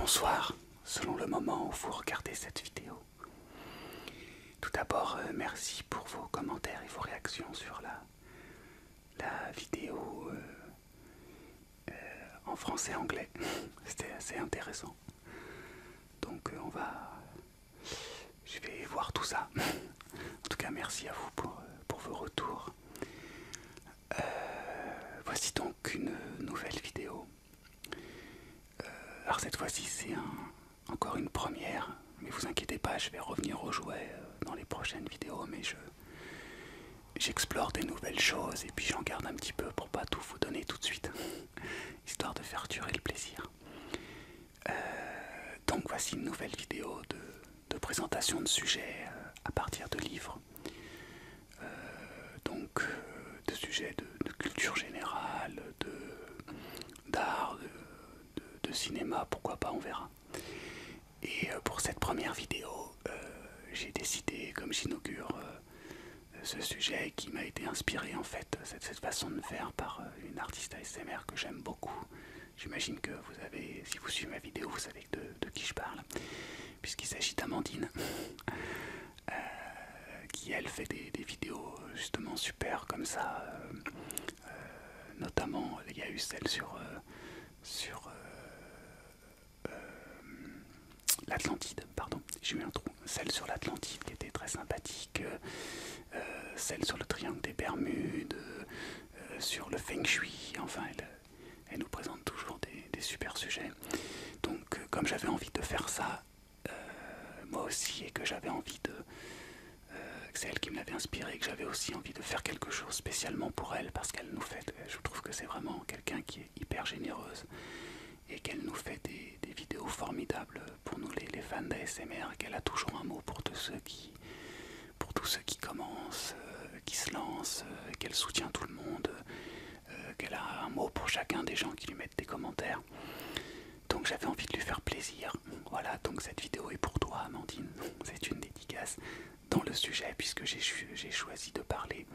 bonsoir, selon le moment où vous regardez cette vidéo. Tout d'abord, merci pour vos commentaires et vos réactions sur la vidéo en français-anglais. C'était assez intéressant. Donc je vais voir tout ça. En tout cas, merci à vous pour vos retours. Voici donc une nouvelle vidéo. Alors cette fois-ci, c'est encore une première, mais vous inquiétez pas, je vais revenir aux jouets dans les prochaines vidéos, mais j'explore des nouvelles choses et puis j'en garde un petit peu pour pas tout vous donner tout de suite, histoire de faire durer le plaisir. Donc voici une nouvelle vidéo de présentation de sujets à partir de livres, de sujets de culture générale, d'art, de cinéma, pourquoi pas, on verra. Et pour cette première vidéo, j'ai décidé, comme j'inaugure ce sujet qui m'a été inspiré en fait, cette façon de faire par une artiste ASMR que j'aime beaucoup. J'imagine que vous avez, si vous suivez ma vidéo, vous savez de qui je parle, puisqu'il s'agit d'Amandine, qui elle fait des vidéos justement super comme ça, notamment il y a eu celle sur l'Atlantide, pardon, j'ai eu un trou, celle sur l'Atlantide qui était très sympathique, celle sur le triangle des Bermudes, sur le Feng Shui, enfin elle nous présente toujours des super sujets. Donc comme j'avais envie de faire ça, moi aussi, et que j'avais envie que c'est elle qui me l'avait inspiré, que j'avais aussi envie de faire quelque chose spécialement pour elle, parce qu'elle nous fait, je trouve que c'est vraiment quelqu'un qui est hyper généreuse, et qu'elle nous fait des vidéos formidables pour nous les fans d'ASMR, et qu'elle a toujours un mot pour tous ceux qui commencent, qui se lancent, qu'elle soutient tout le monde, qu'elle a un mot pour chacun des gens qui lui mettent des commentaires. Donc j'avais envie de lui faire plaisir. Voilà, donc cette vidéo est pour toi, Amandine. C'est une dédicace dans le sujet, puisque j'ai choisi de parler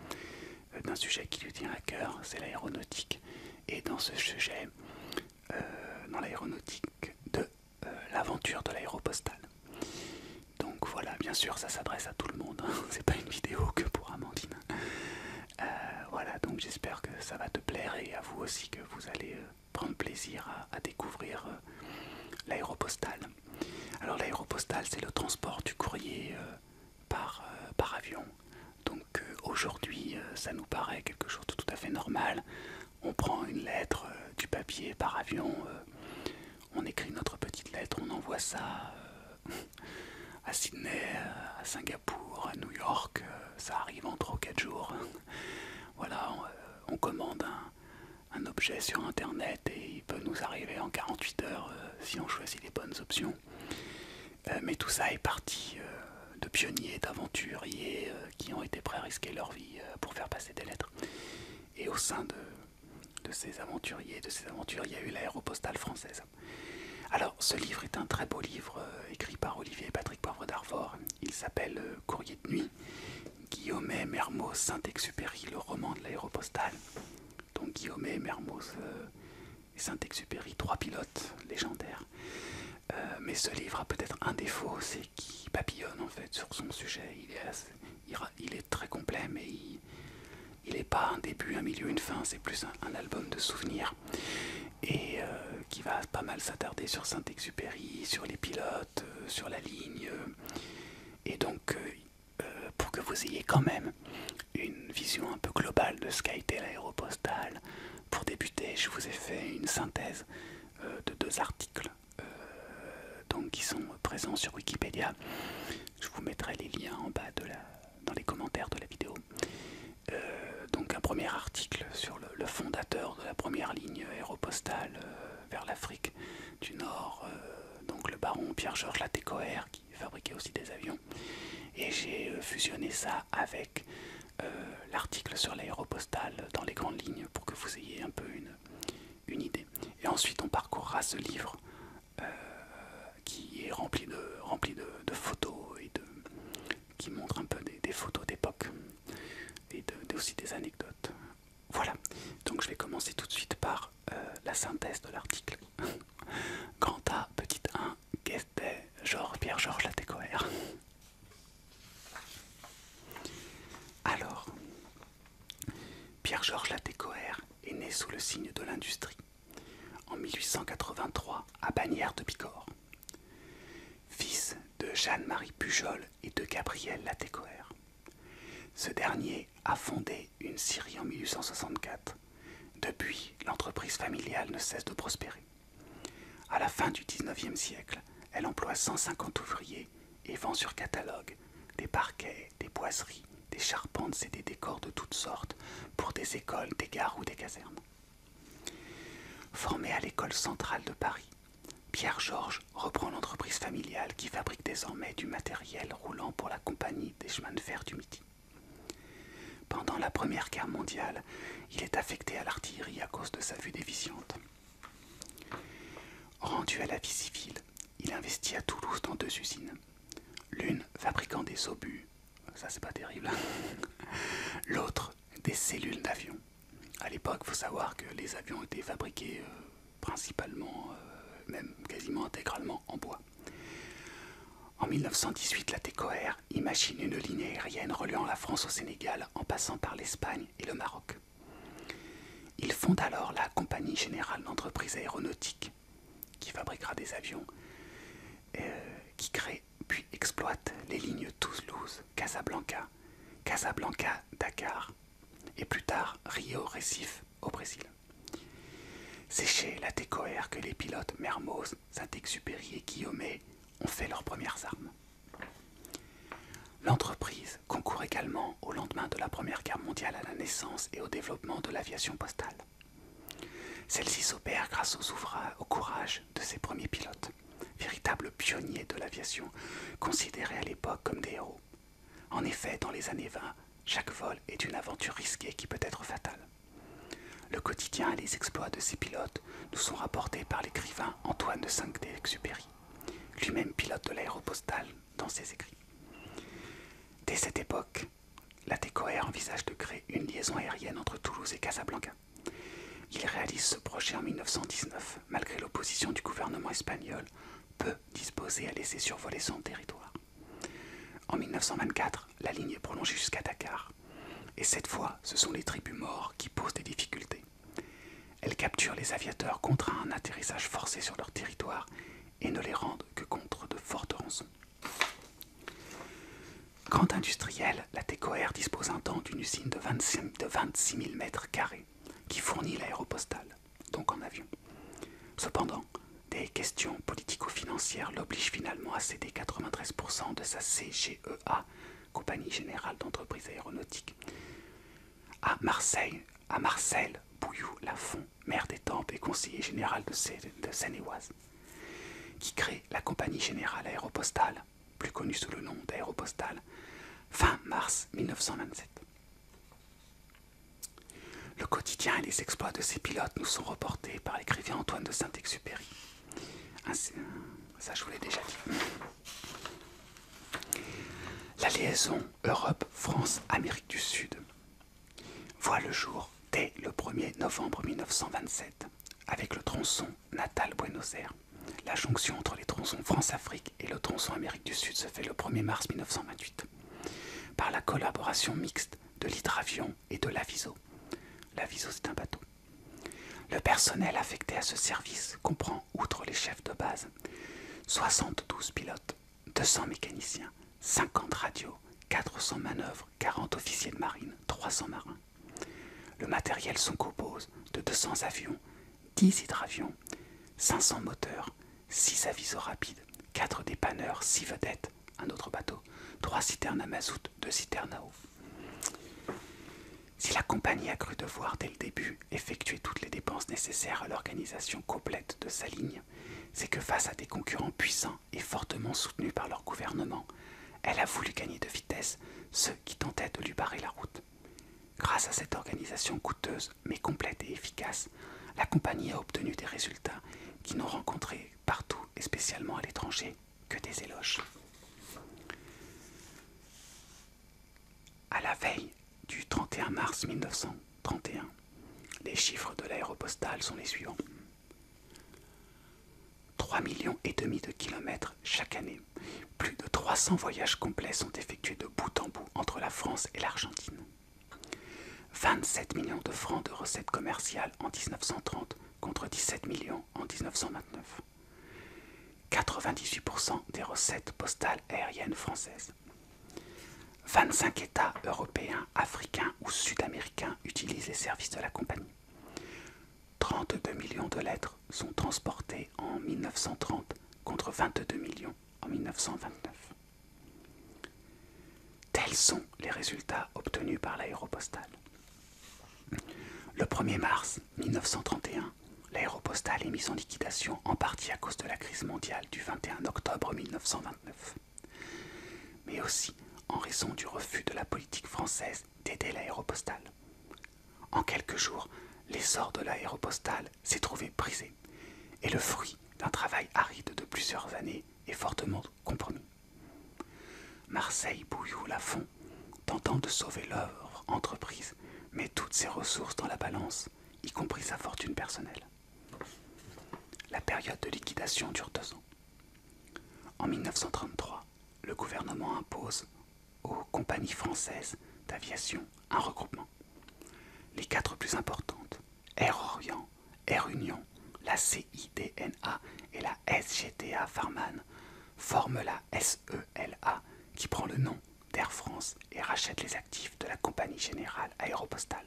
d'un sujet qui lui tient à cœur, c'est l'aéronautique. Et dans ce sujet, dans l'aéronautique, de l'aventure de l'aéropostale. Donc voilà, bien sûr, ça s'adresse à tout le monde, hein. C'est pas une vidéo que pour Amandine. Voilà, donc j'espère que ça va te plaire, et à vous aussi que vous allez prendre plaisir à découvrir l'aéropostale. Alors l'aéropostale, c'est le transport du courrier par avion. Donc aujourd'hui, ça nous paraît quelque chose de tout à fait normal. On prend une lettre, du papier par avion, on écrit notre petite lettre, on envoie ça à Sydney, à Singapour, à New York, ça arrive en 3 ou 4 jours. Voilà, on commande un objet sur internet et il peut nous arriver en 48 heures si on choisit les bonnes options. Mais tout ça est parti de pionniers, d'aventuriers qui ont été prêts à risquer leur vie pour faire passer des lettres. Et au sein de ces aventuriers, il y a eu l'aéropostale française. Alors, ce livre est un très beau livre écrit par Olivier et Patrick Poivre d'Arvor. Il s'appelle Courrier de nuit, Guillaumet, Mermoz, Saint-Exupéry, le roman de l'aéropostale. Donc Guillaumet, Mermoz et Saint-Exupéry, 3 pilotes légendaires. Mais ce livre a peut-être un défaut, c'est qu'il papillonne en fait sur son sujet. Il est très complet, mais il n'est pas un début, un milieu, une fin. C'est plus un album de souvenirs, et qui va pas mal s'attarder sur Saint-Exupéry, sur les pilotes, sur la ligne. Et donc, pour que vous ayez quand même une vision un peu globale de ce qu'a été l'aéropostale, pour débuter, je vous ai fait une synthèse de 2 articles donc qui sont présents sur Wikipédia. Je vous mettrai les liens en bas dans les commentaires de la vidéo. Donc un premier article sur le fondateur de la première ligne aéropostale vers l'Afrique du Nord, donc le baron Pierre-Georges Latécoère, qui fabriquait aussi des avions. Et j'ai fusionné ça avec l'article sur l'aéropostale dans les grandes lignes pour que vous ayez un peu une idée. Et ensuite on parcourra ce livre qui est rempli de photos et qui montre un peu des photos d'époque et aussi des anecdotes. Voilà, donc je vais commencer tout de suite par la synthèse de l'article. Grand A, petit 1, le signe de l'industrie, en 1883 à Bagnères de Bigorre. Fils de Jeanne-Marie Pujol et de Gabriel Latécoère. Ce dernier a fondé une scierie en 1864. Depuis, l'entreprise familiale ne cesse de prospérer. À la fin du XIXe siècle, elle emploie 150 ouvriers et vend sur catalogue des parquets, des boiseries, des charpentes et des décors de toutes sortes pour des écoles, des gares ou des casernes. Formé à l'école centrale de Paris, Pierre Georges reprend l'entreprise familiale qui fabrique désormais du matériel roulant pour la compagnie des chemins de fer du Midi. Pendant la Première Guerre mondiale, il est affecté à l'artillerie à cause de sa vue déficiente. Rendu à la vie civile, il investit à Toulouse dans 2 usines. L'une fabriquant des obus, ça c'est pas terrible, l'autre des cellules d'avion. À l'époque, il faut savoir que les avions étaient fabriqués principalement, même quasiment intégralement en bois. En 1918, Latécoère imagine une ligne aérienne reliant la France au Sénégal en passant par l'Espagne et le Maroc. Il fonde alors la Compagnie Générale d'Entreprises Aéronautiques, qui fabriquera des avions, qui crée puis exploite les lignes Toulouse-Casablanca, Casablanca-Dakar et plus tard Rio-Recife au Brésil. C'est chez Latécoère que les pilotes Mermoz, Saint-Exupéry et Guillaumet ont fait leurs premières armes. L'entreprise concourt également au lendemain de la Première Guerre mondiale à la naissance et au développement de l'aviation postale. Celle-ci s'opère grâce au courage de ses premiers pilotes, véritables pionniers de l'aviation, considérés à l'époque comme des héros. En effet, dans les années 20, chaque vol est une aventure risquée qui peut être fatale. Le quotidien et les exploits de ces pilotes nous sont rapportés par l'écrivain Antoine de Saint-Exupéry, lui-même pilote de l'aéropostale dans ses écrits. Dès cette époque, Latécoère envisage de créer une liaison aérienne entre Toulouse et Casablanca. Il réalise ce projet en 1919, malgré l'opposition du gouvernement espagnol, peu disposé à laisser survoler son territoire. En 1924, la ligne est prolongée jusqu'à Dakar. Et cette fois, ce sont les tribus morts qui posent des difficultés. Elles capturent les aviateurs contraints à un atterrissage forcé sur leur territoire et ne les rendent que contre de fortes rançons. Grand industriel, Latécoère dispose un temps d'une usine de 26 000 mètres carrés qui fournit l'aéropostale, donc en avion. Cependant, des questions politico-financières l'obligent finalement à céder 93% de sa CGEA, Compagnie Générale d'Entreprises Aéronautiques, à Marcel Bouilloux-Lafont, maire d'Étampes et conseiller général de Seine-et-Oise, qui crée la Compagnie Générale Aéropostale, plus connue sous le nom d'Aéropostale, fin mars 1927. Le quotidien et les exploits de ces pilotes nous sont reportés par l'écrivain Antoine de Saint-Exupéry. Ça, je vous l'ai déjà dit. La liaison Europe-France-Amérique du Sud voit le jour dès le 1er novembre 1927 avec le tronçon Natal-Buenos Aires. La jonction entre les tronçons France-Afrique et le tronçon Amérique du Sud se fait le 1er mars 1928 par la collaboration mixte de l'Hydravion et de l'Aviso. L'Aviso, c'est un bateau. Le personnel affecté à ce service comprend, outre les chefs de base, 72 pilotes, 200 mécaniciens, 50 radios, 400 manœuvres, 40 officiers de marine, 300 marins. Le matériel se compose de 200 avions, 10 hydravions, 500 moteurs, 6 avisos rapides, 4 dépanneurs, 6 vedettes, un autre bateau, 3 citernes à mazout, 2 citernes à eau. Si la compagnie a cru devoir, dès le début, effectuer toutes les dépenses nécessaires à l'organisation complète de sa ligne, c'est que face à des concurrents puissants et fortement soutenus par leur gouvernement, elle a voulu gagner de vitesse ceux qui tentaient de lui barrer la route. Grâce à cette organisation coûteuse mais complète et efficace, la compagnie a obtenu des résultats qui n'ont rencontré partout et spécialement à l'étranger que des éloges. À la veille du 31 mars 1931, les chiffres de l'aéropostale sont les suivants. 3,5 millions de kilomètres chaque année. Plus de 300 voyages complets sont effectués de bout en bout entre la France et l'Argentine. 27 millions de francs de recettes commerciales en 1930 contre 17 millions en 1929. 98% des recettes postales aériennes françaises. 25 États européens, africains ou sud-américains utilisent les services de la compagnie. 32 millions de lettres sont transportées en 1930 contre 22 millions en 1929. Tels sont les résultats obtenus par l'Aéropostale. Le 1er mars 1931, l'Aéropostale est mise en liquidation en partie à cause de la crise mondiale du 21 octobre 1929, mais aussi en raison du refus de la politique française d'aider l'Aéropostale. En quelques jours, l'essor de l'Aéropostale s'est trouvé brisé et le fruit d'un travail aride de plusieurs années est fortement compromis. Marseille Bouilloux-Lafont, tentant de sauver l'œuvre entreprise, met toutes ses ressources dans la balance, y compris sa fortune personnelle. La période de liquidation dure 2 ans. En 1933, le gouvernement impose aux compagnies françaises d'aviation un regroupement. Les 4 plus importantes, Air Orient, Air Union, la CIDNA et la SGTA Farman, forment la SELA qui prend le nom d'Air France et rachète les actifs de la Compagnie Générale Aéropostale.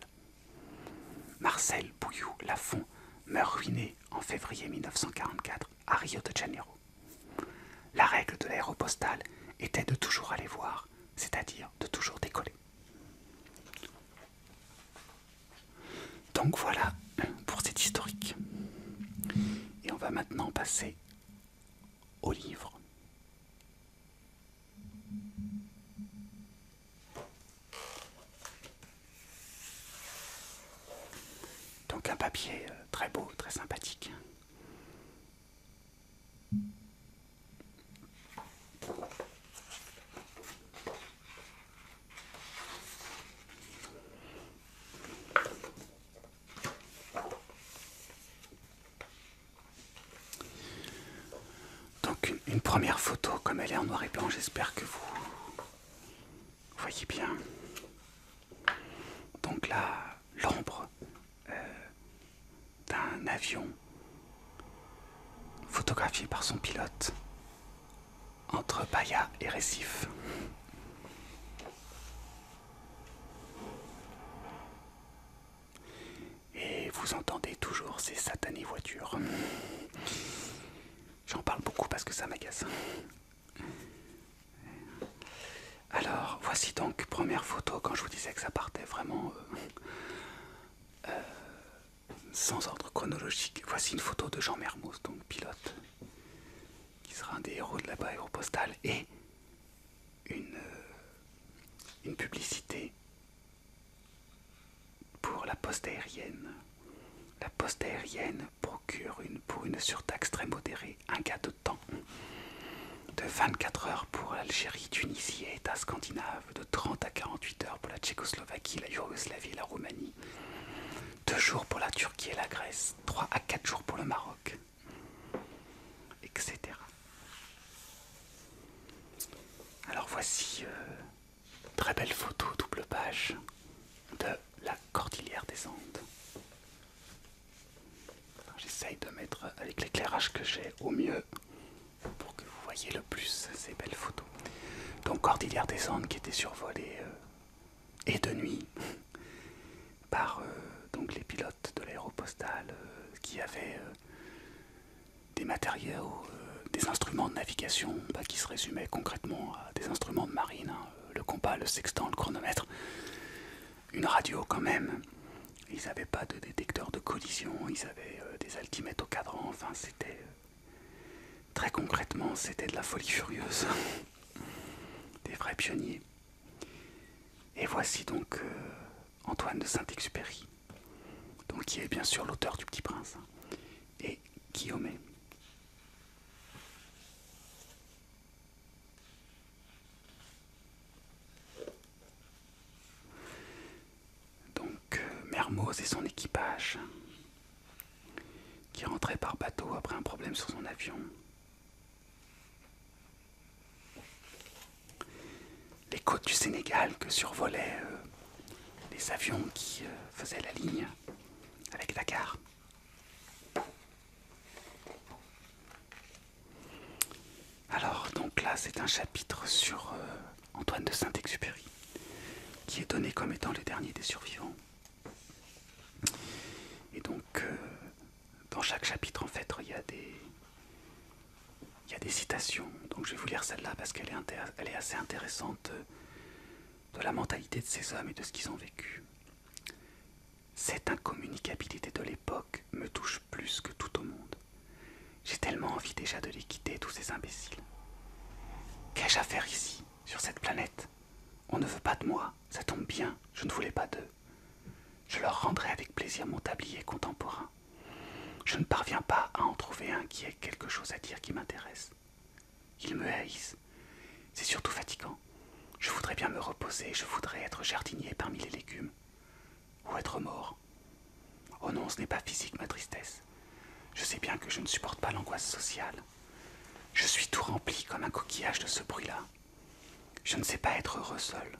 Marcel Bouilloux-Lafont meurt ruiné en février 1944 à Rio de Janeiro. La règle de l'Aéropostale était de toujours aller voir, c'est-à-dire de toujours décoller. Donc voilà pour cet historique. Et on va maintenant passer au livre. Donc un papier très beau, très sympathique. Donc une première photo, comme elle est en noir et blanc, j'espère que vous voyez bien. Donc là, l'ombre d'un avion photographié par son pilote entre Bahia et Recife. Et vous entendez toujours ces satanées voitures. J'en parle beaucoup parce que ça m'agace. Alors, voici donc première photo, quand je vous disais que ça partait vraiment sans ordre chronologique. Voici une photo de Jean Mermoz, donc pilote, qui sera un des héros de la Aéropostale, et une publicité pour la poste aérienne. La poste aérienne procure pour une surtaxe très modérée un gain de temps de 24 heures pour l'Algérie, Tunisie et États scandinaves, de 30 à 48 heures pour la Tchécoslovaquie, la Yougoslavie et la Roumanie, 2 jours pour la Turquie et la Grèce, 3 à 4 jours pour le Maroc, etc. Alors voici très belle photo double page de la Cordillère des Andes. J'essaye de mettre avec l'éclairage que j'ai au mieux pour que vous voyez le plus ces belles photos. Donc Cordillère des Andes qui était survolée et de nuit par donc les pilotes de l'Aéropostale qui avaient des matériaux, des instruments de navigation qui se résumaient concrètement à des instruments de marine, hein, le compas, le sextant, le chronomètre, une radio quand même. Ils n'avaient pas de détecteur de collision, ils avaient des altimètres au cadran, enfin c'était... très concrètement, c'était de la folie furieuse. Des vrais pionniers. Et voici donc Antoine de Saint-Exupéry, donc qui est bien sûr l'auteur du Petit Prince, et Guillaumet. Donc Mermoz et son équipage qui rentrait par bateau après un problème sur son avion. Les côtes du Sénégal que survolaient les les avions qui faisaient la ligne avec Dakar. Alors, donc là, c'est un chapitre sur Antoine de Saint-Exupéry, qui est donné comme étant le dernier des survivants. Et donc, dans chaque chapitre, en fait, il y a des citations. Donc, je vais vous lire celle-là parce qu'elle est assez intéressante de la mentalité de ces hommes et de ce qu'ils ont vécu. Cette incommunicabilité de l'époque me touche plus que tout au monde. J'ai tellement envie déjà de les quitter, tous ces imbéciles. Qu'ai-je à faire ici, sur cette planète? On ne veut pas de moi, ça tombe bien, je ne voulais pas d'eux. Je leur rendrai avec plaisir mon tablier contemporain. Je ne parviens pas à en trouver un qui ait quelque chose à dire qui m'intéresse. Ils me haïssent. C'est surtout fatigant. Je voudrais bien me reposer, je voudrais être jardinier parmi les légumes. Ou être mort. Oh non, ce n'est pas physique ma tristesse. Je sais bien que je ne supporte pas l'angoisse sociale. Je suis tout rempli comme un coquillage de ce bruit-là. Je ne sais pas être heureux seul.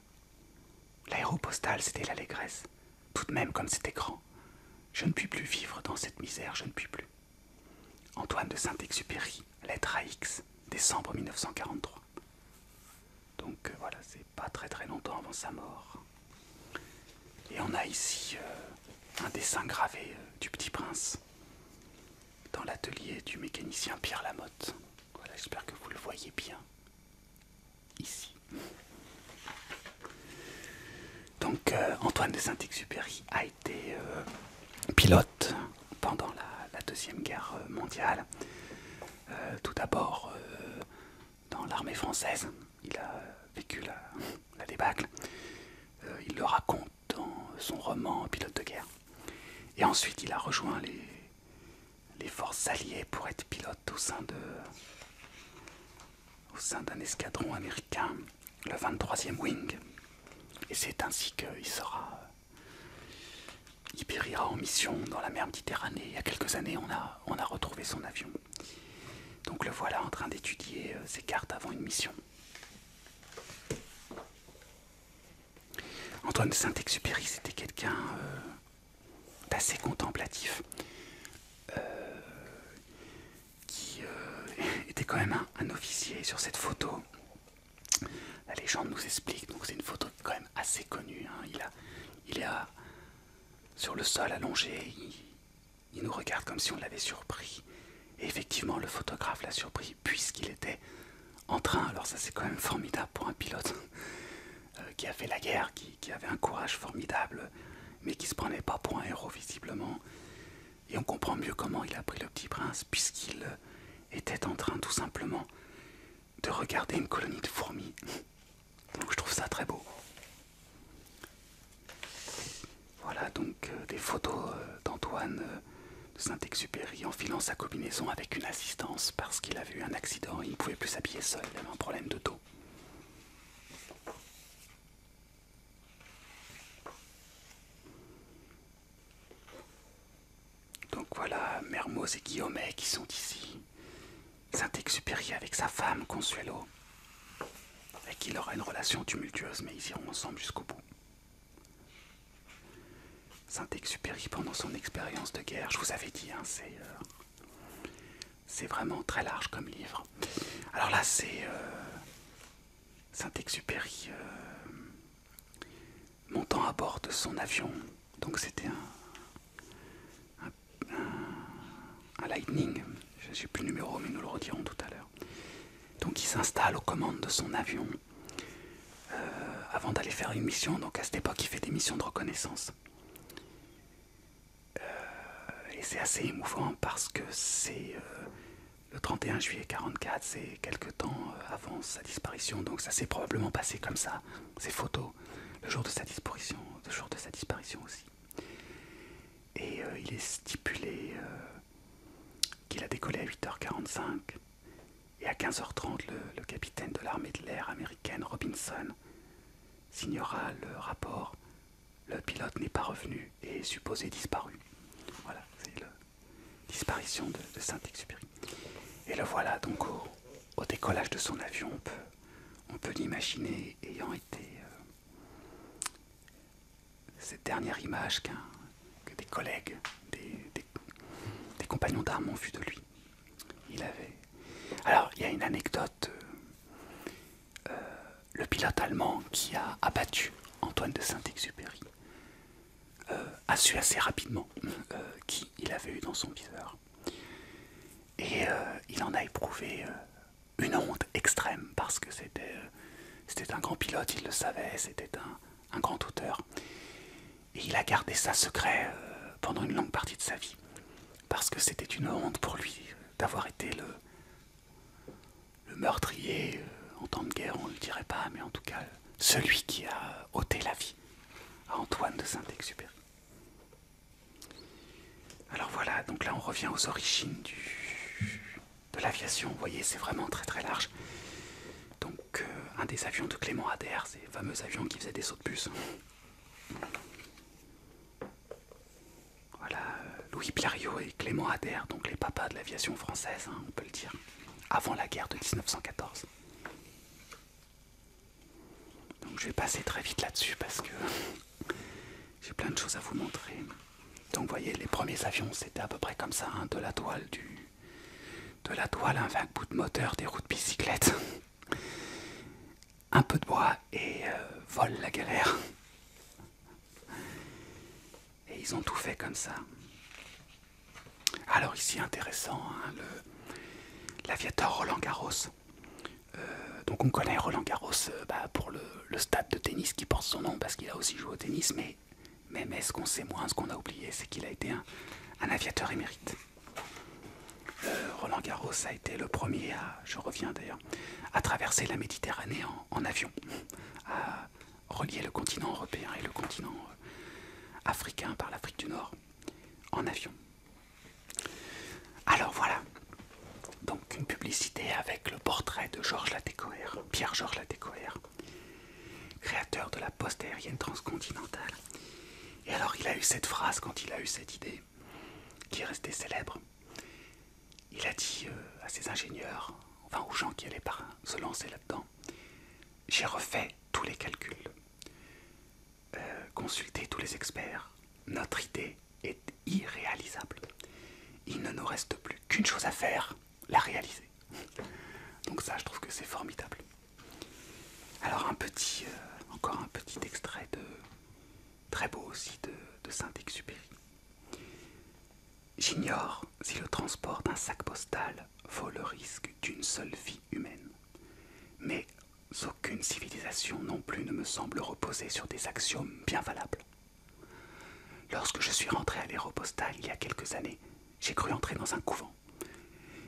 L'aéropostale, c'était l'allégresse. Tout de même comme c'était grand. Je ne puis plus vivre dans cette misère, je ne puis plus. Antoine de Saint-Exupéry, lettre à X, décembre 1943. Donc voilà, c'est pas très très longtemps avant sa mort. Et on a ici un dessin gravé du Petit Prince dans l'atelier du mécanicien Pierre Lamotte. Voilà, j'espère que vous le voyez bien ici. Donc Antoine de Saint-Exupéry a été pilote pendant la Deuxième Guerre mondiale. Tout d'abord dans l'armée française. Il a vécu la débâcle. Il le raconte dans son roman Pilote de guerre. Et ensuite, il a rejoint les forces alliées pour être pilote au sein d'un escadron américain, le 23e Wing. Et c'est ainsi qu'il il périra en mission dans la mer Méditerranée. Il y a quelques années, on a retrouvé son avion. Donc le voilà en train d'étudier ses cartes avant une mission. Antoine de Saint-Exupéry, c'était quelqu'un d'assez contemplatif, qui était quand même un officier. Sur cette photo, la légende nous explique, donc c'est une photo quand même assez connue, hein. Il est sur le sol allongé, il nous regarde comme si on l'avait surpris. Et effectivement, le photographe l'a surpris puisqu'il était en train, alors ça c'est quand même formidable pour un pilote qui a fait la guerre, qui avait un courage formidable, mais qui se prenait pas pour un héros visiblement. Et on comprend mieux comment il a pris le Petit Prince, puisqu'il était en train tout simplement de regarder une colonie de fourmis. Donc je trouve ça très beau. Voilà donc des photos d'Antoine de Saint-Exupéry enfilant sa combinaison avec une assistance parce qu'il avait eu un accident, il ne pouvait plus s'habiller seul, il avait un problème de dos. Donc voilà, Mermoz et Guillaumet qui sont ici. Saint-Exupéry avec sa femme Consuelo, avec qui il aura une relation tumultueuse, mais ils iront ensemble jusqu'au bout. Saint-Exupéry pendant son expérience de guerre, je vous avais dit, hein, c'est vraiment très large comme livre. Alors là, c'est Saint-Exupéry montant à bord de son avion. Donc c'était un Lightning, je n'ai plus le numéro, mais nous le redirons tout à l'heure. Donc il s'installe aux commandes de son avion avant d'aller faire une mission. Donc à cette époque, il fait des missions de reconnaissance. Et c'est assez émouvant parce que c'est le 31 juillet 1944, c'est quelque temps avant sa disparition. Donc ça s'est probablement passé comme ça, ces photos, le jour de sa disparition, aussi. Et il est stipulé qu'il a décollé à 8h45. Et à 15h30, le capitaine de l'armée de l'air américaine, Robinson, signera le rapport. Le pilote n'est pas revenu et est supposé disparu. Voilà, c'est la disparition de Saint-Exupéry. Et le voilà donc au décollage de son avion. On peut l'imaginer ayant été cette dernière image que des collègues, des compagnons d'armes ont vue de lui. Alors, il y a une anecdote. Le pilote allemand qui a abattu Antoine de Saint-Exupéry a su assez rapidement qui il avait eu dans son viseur. Et il en a éprouvé une honte extrême parce que c'était un grand pilote, il le savait, c'était un grand auteur. Et il a gardé ça secret pendant une longue partie de sa vie parce que c'était une honte pour lui d'avoir été le meurtrier en temps de guerre, on ne le dirait pas, mais en tout cas celui qui a ôté la vie à Antoine de Saint-Exupéry. Alors voilà, donc là on revient aux origines de l'aviation. Vous voyez, c'est vraiment très très large. Donc un des avions de Clément Ader, ces fameux avions qui faisaient des sauts de puce. Voilà, Louis Blériot et Clément Ader, donc les papas de l'aviation française, on peut le dire, avant la guerre de 1914. Donc je vais passer très vite là-dessus parce que j'ai plein de choses à vous montrer. Donc vous voyez, les premiers avions, c'était à peu près comme ça, hein, de la toile, un vague bout de moteur, des roues de bicyclette, un peu de bois et vole la galère. Et ils ont tout fait comme ça. Alors ici, intéressant, hein, l'aviateur Roland Garros. Donc on connaît Roland Garros pour le stade de tennis qui porte son nom parce qu'il a aussi joué au tennis, mais ce qu'on sait moins, ce qu'on a oublié, c'est qu'il a été un aviateur émérite. Roland Garros a été le premier je reviens d'ailleurs, à traverser la Méditerranée en avion, à relier le continent européen et le continent africain par l'Afrique du Nord en avion. Alors voilà, donc une publicité avec le portrait de Georges Latécoère, Pierre-Georges Latécoère, créateur de la poste aérienne transcontinentale. Et alors il a eu cette phrase quand il a eu cette idée, qui est restée célèbre. Il a dit à ses ingénieurs, enfin aux gens qui allaient se lancer là-dedans, j'ai refait tous les calculs, consulté tous les experts, notre idée est irréalisable. Il ne nous reste plus qu'une chose à faire, la réaliser. Donc ça, je trouve que c'est formidable. Alors encore un petit extrait très beau aussi de Saint-Exupéry. J'ignore si le transport d'un sac postal vaut le risque d'une seule vie humaine. Mais aucune civilisation non plus ne me semble reposer sur des axiomes bien valables. Lorsque je suis rentré à l'aéropostale il y a quelques années, j'ai cru entrer dans un couvent.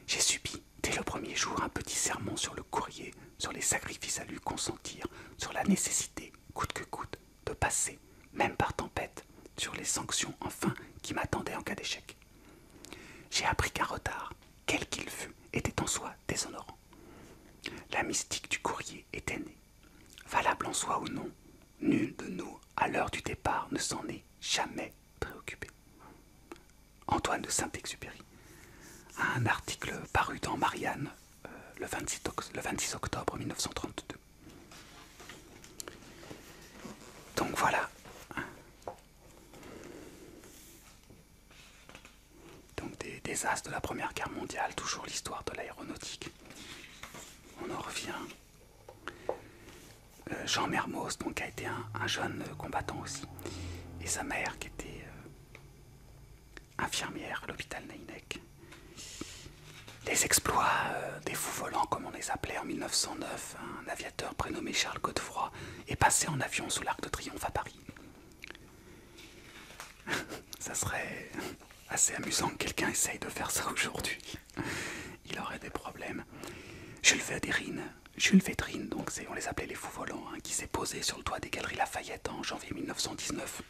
J'ai subi, dès le premier jour, un petit sermon sur le courrier, sur les sacrifices à lui consentir, sur la nécessité, coûte que coûte, de passer, même par tempête, sur les sanctions, enfin, qui m'attendaient en cas d'échec. J'ai appris qu'un retard, quel qu'il fût, était en soi déshonorant. La mystique du courrier était née. Valable en soi ou non, nul de nous, à l'heure du départ, ne s'en est jamais préoccupé. Antoine de Saint-Exupéry. Un article paru dans Marianne le 26 octobre 1932. Donc voilà. Donc des as de la Première Guerre mondiale, toujours l'histoire de l'aéronautique. On en revient. Jean Mermoz, donc, a été un jeune combattant aussi. Et sa mère qui était infirmière à l'hôpital Neynek. Les exploits des fous volants, comme on les appelait en 1909, un aviateur prénommé Charles Godefroy est passé en avion sous l'Arc de Triomphe à Paris. Ça serait assez amusant que quelqu'un essaye de faire ça aujourd'hui. Il aurait des problèmes. Jules Védrine, donc on les appelait les fous volants, hein, qui s'est posé sur le toit des Galeries Lafayette en janvier 1919.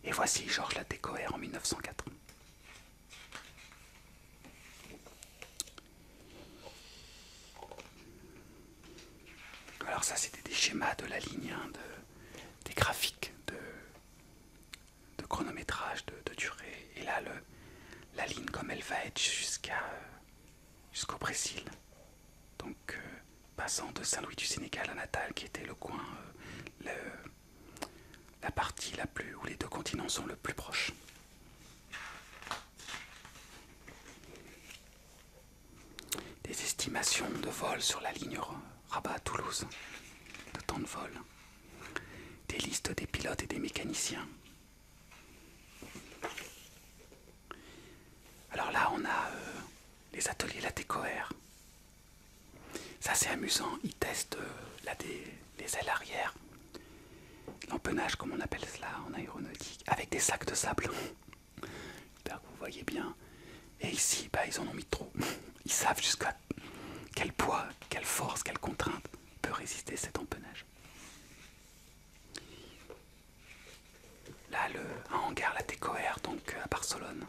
Et voici Georges Latécoère en 1904. Alors ça, c'était des schémas de la ligne, hein, des graphiques de chronométrage, de durée. Et là, la ligne comme elle va être jusqu'au Brésil. Donc, passant de Saint-Louis du Sénégal à Natal, qui était le coin, la partie où les deux continents sont le plus proches. Des estimations de vol sur la ligne Rabat-Toulouse, de temps de vol, des listes des pilotes et des mécaniciens. Alors là, on a les ateliers Latécoère. Ça, c'est amusant. Ils testent les ailes arrière, l'empennage, comme on appelle cela en aéronautique, avec des sacs de sable. J'espère que vous voyez bien. Et ici, ils en ont mis trop. Ils savent jusqu'à quel poids, quelle force, quelle contrainte peut résister cet empennage. Là, un hangar Latécoère, donc à Barcelone,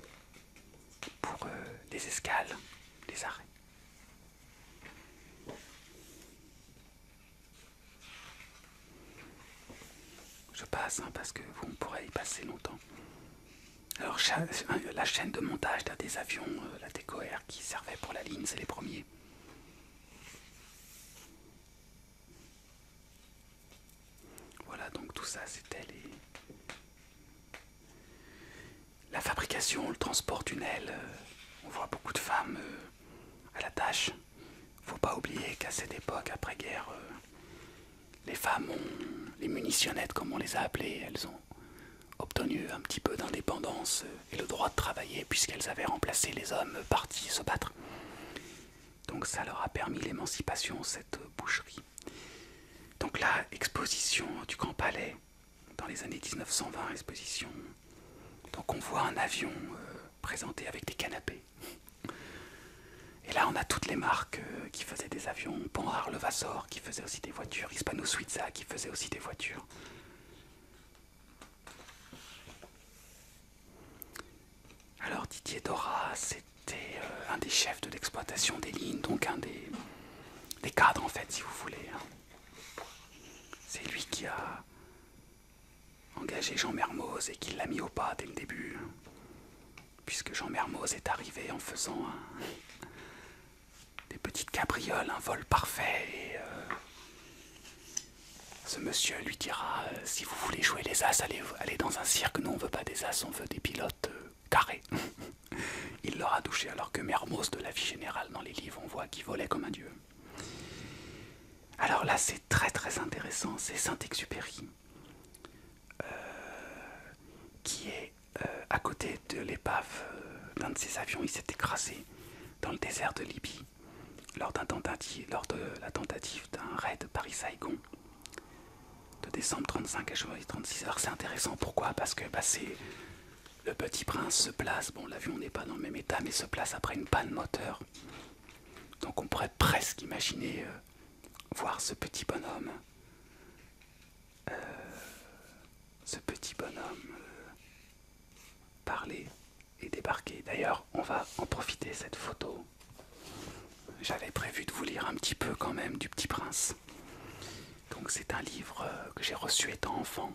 pour les escales, les arrêts. Je passe parce que vous pourrez y passer longtemps. Alors la chaîne de montage des avions Latécoère qui servait pour la ligne, c'est les premiers. Voilà, donc tout ça c'était la fabrication, le transport d'une aile. On voit beaucoup de femmes à la tâche. Faut pas oublier qu'à cette époque, après-guerre, les femmes les munitionnettes comme on les a appelées, elles ont obtenu un petit peu d'indépendance et le droit de travailler puisqu'elles avaient remplacé les hommes partis se battre. Donc ça leur a permis l'émancipation, cette boucherie. Donc là, exposition du Grand Palais, dans les années 1920, exposition. Donc on voit un avion présenté avec des canapés. Et là on a toutes les marques qui faisaient des avions, Panhard Levasseur qui faisait aussi des voitures, Hispano Suiza qui faisait aussi des voitures. Alors Didier Dora, c'était un des chefs de l'exploitation des lignes, donc un des cadres en fait si vous voulez. C'est lui qui a engagé Jean Mermoz et qui l'a mis au pas dès le début. Puisque Jean Mermoz est arrivé en faisant des petites cabrioles, un vol parfait. Et ce monsieur lui dira si vous voulez jouer les as, allez dans un cirque. Nous on veut pas des as, on veut des pilotes carrés. Il l'aura douché alors que Mermoz, de la vie générale dans les livres, on voit qu'il volait comme un dieu. Alors là c'est très très intéressant, c'est Saint-Exupéry qui est à côté de l'épave d'un de ses avions. Il s'est écrasé dans le désert de Libye lors de la tentative d'un raid Paris-Saigon de décembre 35 à janvier 36. Alors c'est intéressant, pourquoi? Parce que c'est le Petit Prince se place, bon l'avion n'est pas dans le même état, mais se place après une panne moteur. Donc on pourrait presque imaginer voir ce petit bonhomme parler et débarquer. D'ailleurs, on va en profiter cette photo. J'avais prévu de vous lire un petit peu quand même du Petit Prince. Donc c'est un livre que j'ai reçu étant enfant,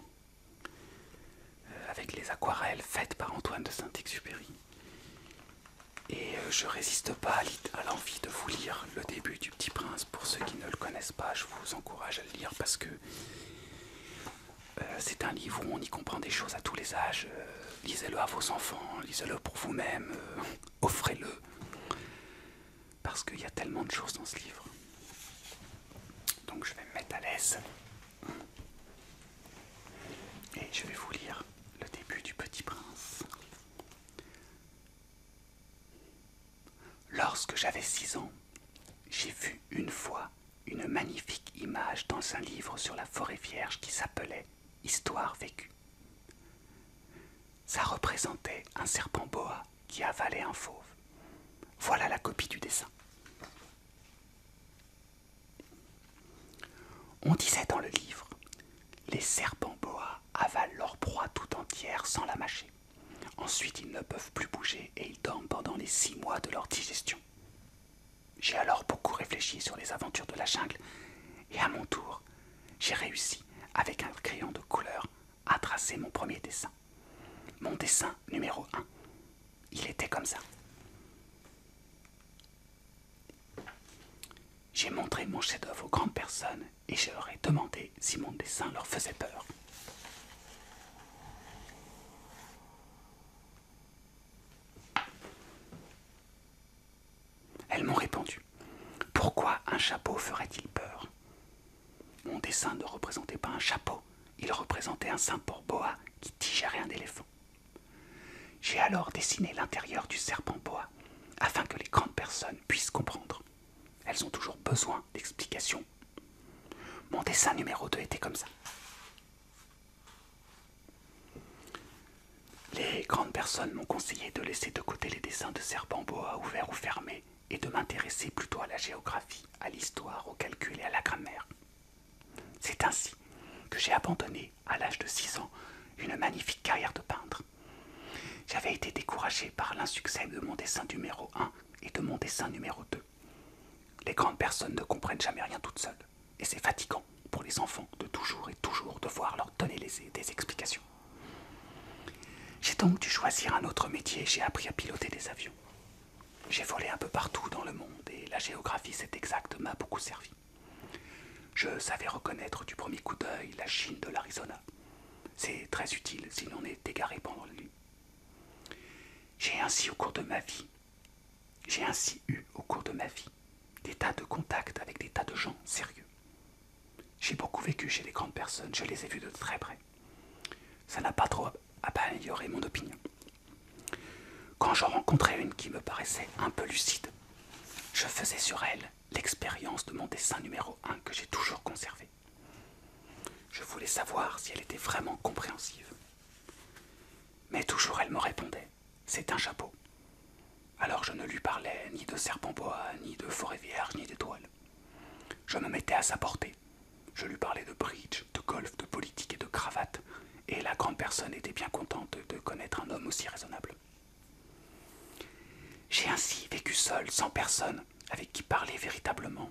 avec les aquarelles faites par Antoine de Saint-Exupéry. Et je résiste pas à l'envie de vous lire le début du Petit Prince. Pour ceux qui ne le connaissent pas, je vous encourage à le lire parce que c'est un livre où on y comprend des choses à tous les âges. Lisez-le à vos enfants, lisez-le pour vous-même, offrez-le. Parce qu'il y a tellement de choses dans ce livre. Donc je vais me mettre à l'aise. Et je vais vous lire le début du Petit Prince. Lorsque j'avais 6 ans, j'ai vu une fois une magnifique image dans un livre sur la forêt vierge qui s'appelait Histoire vécue. Ça représentait un serpent boa qui avalait un fauve. Voilà la copie du dessin. On disait dans le livre, les serpents boa avalent leur proie tout entière sans la mâcher. Ensuite, ils ne peuvent plus bouger et ils dorment pendant les 6 mois de leur digestion. J'ai alors beaucoup réfléchi sur les aventures de la jungle et à mon tour, j'ai réussi, avec un crayon de couleur, à tracer mon premier dessin. Mon dessin numéro 1. Il était comme ça. J'ai montré mon chef-d'œuvre aux grandes personnes et je leur ai demandé si mon dessin leur faisait peur. Pourquoi un chapeau ferait-il peur? Mon dessin ne représentait pas un chapeau, il représentait un simple boa qui digérait un éléphant. J'ai alors dessiné l'intérieur du serpent boa, afin que les grandes personnes puissent comprendre. Elles ont toujours besoin d'explications. Mon dessin numéro 2 était comme ça. Les grandes personnes m'ont conseillé de laisser de côté les dessins de serpents boa ouverts ou fermés et de m'intéresser plutôt à la géographie, à l'histoire, au calcul et à la grammaire. C'est ainsi que j'ai abandonné, à l'âge de 6 ans, une magnifique carrière de peintre. J'avais été découragé par l'insuccès de mon dessin numéro 1 et de mon dessin numéro 2. Les grandes personnes ne comprennent jamais rien toutes seules, et c'est fatigant pour les enfants de toujours et toujours devoir leur donner des explications. J'ai donc dû choisir un autre métier et j'ai appris à piloter des avions. J'ai volé un peu partout dans le monde et la géographie, c'est exact, m'a beaucoup servi. Je savais reconnaître du premier coup d'œil la Chine de l'Arizona. C'est très utile si l'on est égaré pendant la nuit. J'ai ainsi eu au cours de ma vie des tas de contacts avec des tas de gens sérieux. J'ai beaucoup vécu chez les grandes personnes, je les ai vues de très près. Ça n'a pas trop amélioré mon opinion. Quand j'en rencontrais une qui me paraissait un peu lucide, je faisais sur elle l'expérience de mon dessin numéro 1 que j'ai toujours conservé. Je voulais savoir si elle était vraiment compréhensive. Mais toujours elle me répondait, c'est un chapeau. Alors je ne lui parlais ni de serpent boa, ni de forêt vierge, ni d'étoiles. Je me mettais à sa portée. Je lui parlais de bridge, de golf, de politique et de cravate, et la grande personne était bien contente de connaître un homme aussi raisonnable. J'ai ainsi vécu seul, sans personne avec qui parler véritablement,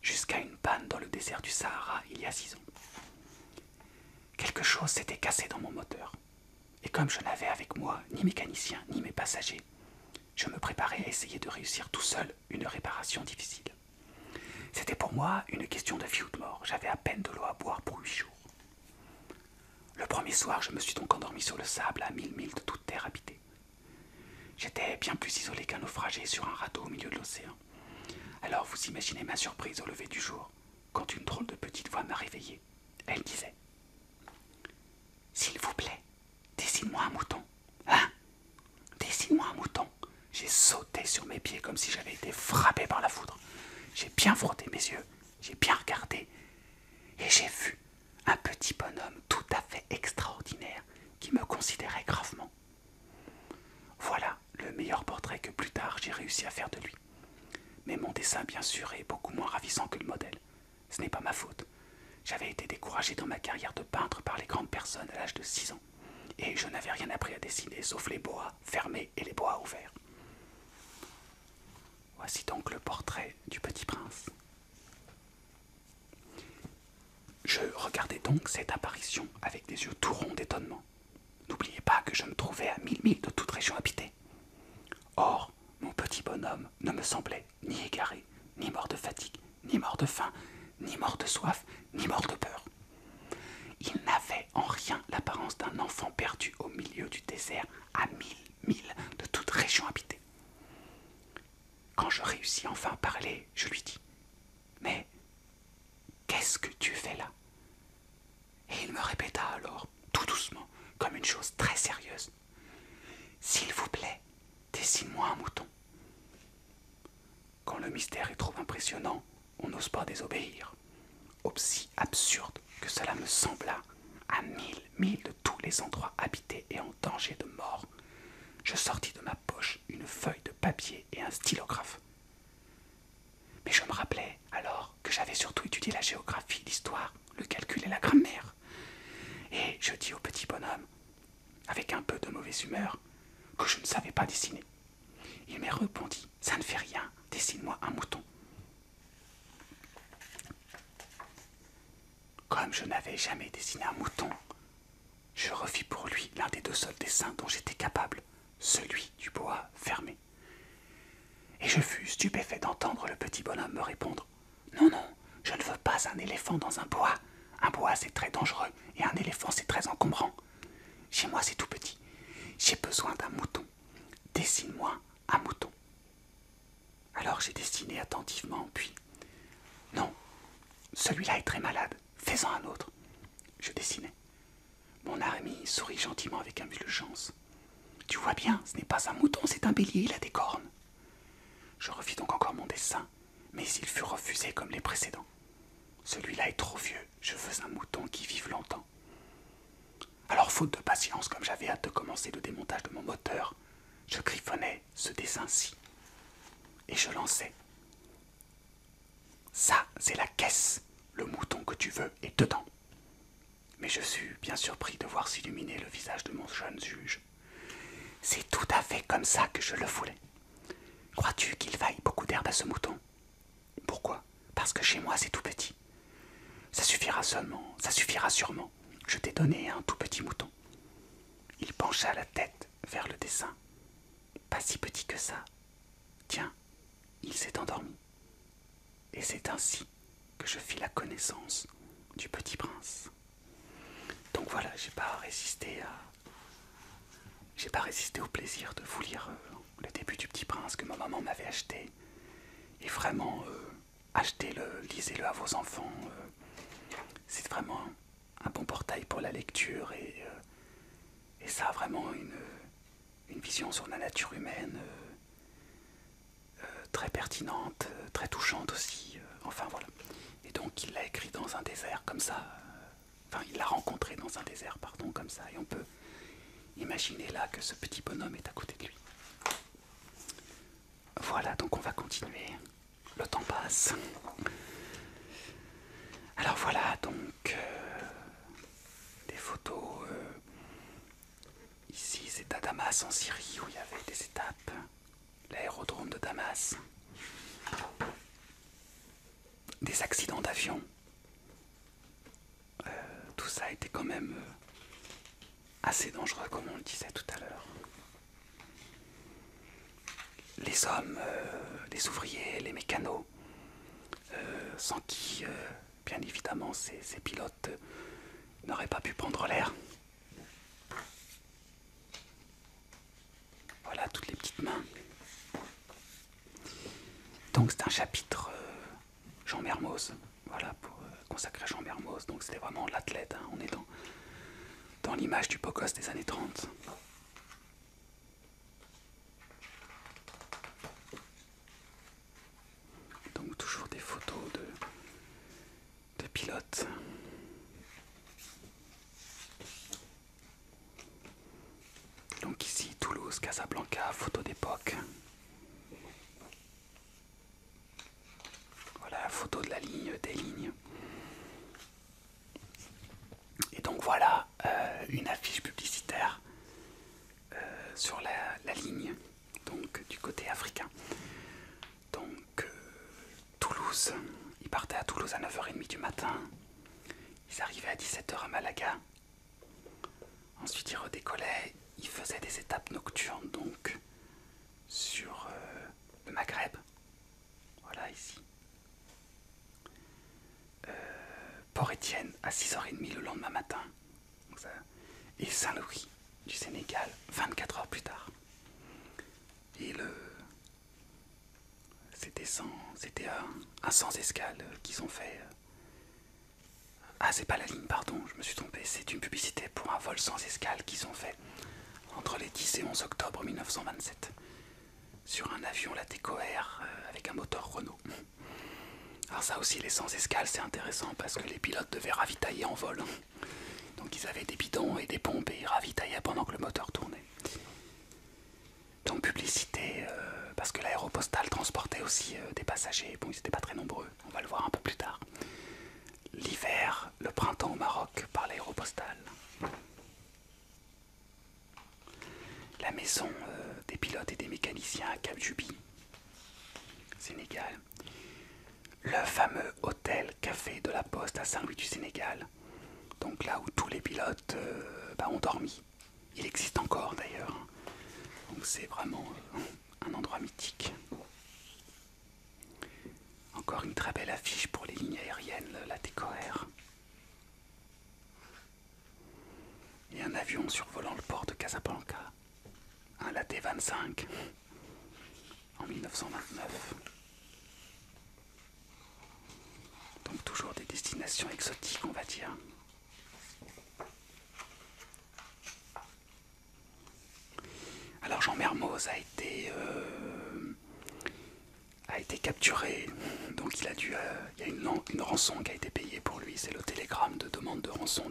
jusqu'à une panne dans le désert du Sahara il y a 6 ans. Quelque chose s'était cassé dans mon moteur, et comme je n'avais avec moi ni mécanicien ni mes passagers, je me préparais à essayer de réussir tout seul une réparation difficile. C'était pour moi une question de vie ou de mort, j'avais à peine de l'eau à boire pour 8 jours. Le premier soir, je me suis donc endormi sur le sable à 1000 milles de toute terre habitée. J'étais bien plus isolé qu'un naufragé sur un radeau au milieu de l'océan. Alors vous imaginez ma surprise au lever du jour, quand une drôle de petite voix m'a réveillé. Elle disait « S'il vous plaît, dessine-moi un mouton. » Hein? Dessine-moi un mouton. J'ai sauté sur mes pieds comme si j'avais été frappé par la foudre. J'ai bien frotté mes yeux, j'ai bien regardé, et j'ai vu un petit bonhomme tout à fait extraordinaire qui me considérait gravement. Voilà le meilleur portrait que plus tard j'ai réussi à faire de lui. Mais mon dessin, bien sûr, est beaucoup moins ravissant que le modèle. Ce n'est pas ma faute. J'avais été découragé dans ma carrière de peintre par les grandes personnes à l'âge de 6 ans, et je n'avais rien appris à dessiner sauf les boas fermés et les boas ouverts. Voici donc le portrait du Petit Prince. Je regardais donc cette apparition avec des yeux tout ronds d'étonnement. N'oubliez pas que je me trouvais à 1000 milles de toute région habitée. Or, mon petit bonhomme ne me semblait ni égaré, ni mort de fatigue, ni mort de faim, ni mort de soif, ni mort de peur. Il n'avait en rien l'apparence d'un enfant perdu au milieu du désert à 1000 milles de toute région habitée. Quand je réussis enfin à parler, je lui dis « Mais qu'est-ce que tu fais là ?» Et il me répéta alors, tout doucement, comme une chose très sérieuse « S'il vous plaît, dessine-moi un mouton. » Quand le mystère est trop impressionnant, on n'ose pas désobéir. Aussi absurde que cela me sembla, à 1000 milles de tous les endroits habités et en danger de mort, je sortis de ma poche une feuille de papier et un stylographe. Mais je me rappelais alors que j'avais surtout étudié la géographie, l'histoire, le calcul et la grammaire. Et je dis au petit bonhomme, avec un peu de mauvaise humeur, que je ne savais pas dessiner. Il me répondit, « Ça ne fait rien, dessine-moi un mouton. » Comme je n'avais jamais dessiné un mouton, je refis pour lui l'un des 2 seuls dessins dont j'étais capable, celui du boa fermé. Et je fus stupéfait d'entendre le petit bonhomme me répondre « Non, non, je ne veux pas un éléphant dans un boa. Un boa, c'est très dangereux, et un éléphant, c'est très encombrant. Chez moi, c'est tout petit. J'ai besoin d'un mouton. Dessine-moi un mouton. » Alors j'ai dessiné attentivement, puis... Non, celui-là est très malade, fais-en un autre. Je dessinais. Mon ami sourit gentiment avec un chance. Tu vois bien, ce n'est pas un mouton, c'est un bélier, il a des cornes. Je refis donc encore mon dessin, mais il fut refusé comme les précédents. Celui-là est trop vieux, je veux un mouton qui vive longtemps. Alors, faute de patience, comme j'avais hâte de commencer le démontage de mon moteur, je griffonnais ce dessin-ci. Et je lançais. Ça, c'est la caisse. Le mouton que tu veux est dedans. Mais je fus bien surpris de voir s'illuminer le visage de mon jeune juge. C'est tout à fait comme ça que je le voulais. Crois-tu qu'il vaille beaucoup d'herbe à ce mouton? Pourquoi? Parce que chez moi c'est tout petit. Ça suffira sûrement. Je t'ai donné un tout petit mouton. Il pencha la tête vers le dessin. Pas si petit que ça. Tiens, il s'est endormi. Et c'est ainsi que je fis la connaissance du petit prince. Donc voilà, j'ai pas résisté au plaisir de vous lire le début du Petit Prince que ma maman m'avait acheté. Et vraiment, achetez-le, lisez-le à vos enfants. C'est vraiment un bon portail pour la lecture et ça a vraiment une vision sur la nature humaine très pertinente, très touchante aussi. Enfin voilà. Et donc il l'a écrit dans un désert comme ça. Enfin, il l'a rencontré dans un désert, pardon, comme ça. Et on peut imaginer là que ce petit bonhomme est à côté de lui. Voilà, donc on va continuer. Le temps passe. Alors voilà, donc des photos. Ici, c'est à Damas en Syrie où il y avait des étapes. L'aérodrome de Damas. Des accidents d'avion. Tout ça était quand même assez dangereux, comme on le disait tout à l'heure. Les hommes, les ouvriers, les mécanos, sans qui, bien évidemment, ces pilotes n'auraient pas pu prendre l'air. Voilà toutes les petites mains. Donc c'est un chapitre Jean Mermoz, voilà, pour consacrer Jean Mermoz. Donc c'était vraiment l'athlète, hein. On est dans l'image du beau gosse des années 30. Donc toujours des photos de pilotes. Donc ici, Toulouse, Casablanca, photo d'époque. Voilà, photo de la ligne, des lignes. Et donc voilà, une affiche publicitaire sur la ligne, donc du côté africain. Donc Toulouse, ils partaient à Toulouse à 9h30 du matin. Ils arrivaient à 17h à Malaga. Ensuite ils redécollaient, ils faisaient des étapes nocturnes donc sur le Maghreb. Voilà ici. Port-Étienne à 6h30 le lendemain matin. Et Saint-Louis du Sénégal 24 heures plus tard. Et c'était un sans escale qu'ils ont fait. Ah, c'est pas la ligne, pardon, je me suis trompé. C'est une publicité pour un vol sans escale qu'ils ont fait entre les 10 et 11 octobre 1927 sur un avion, la Teco Air, avec un moteur Renault. Alors ça aussi, les sans escale, c'est intéressant parce que les pilotes devaient ravitailler en vol. Donc ils avaient des bidons et des pompes et ils ravitaillaient pendant que le moteur tournait. Donc publicité, parce que l'aéropostale transportait aussi des passagers. Bon, ils n'étaient pas très nombreux, on va le voir un peu plus tard. L'hiver, le printemps au Maroc par l'aéropostale. La maison des pilotes et des mécaniciens à Cap Juby, Sénégal. Le fameux hôtel café de la Poste à Saint-Louis du Sénégal. Donc là où tous les pilotes ont dormi. Il existe encore d'ailleurs. Donc c'est vraiment un endroit mythique. Encore une très belle affiche pour les lignes aériennes, la Teco Air. Et un avion survolant le port de Casablanca. La T-25 en 1929. destination exotique, on va dire. Alors Jean Mermoz a été capturé, donc il y a une rançon qui a été payée pour lui, c'est le télégramme de demande de rançon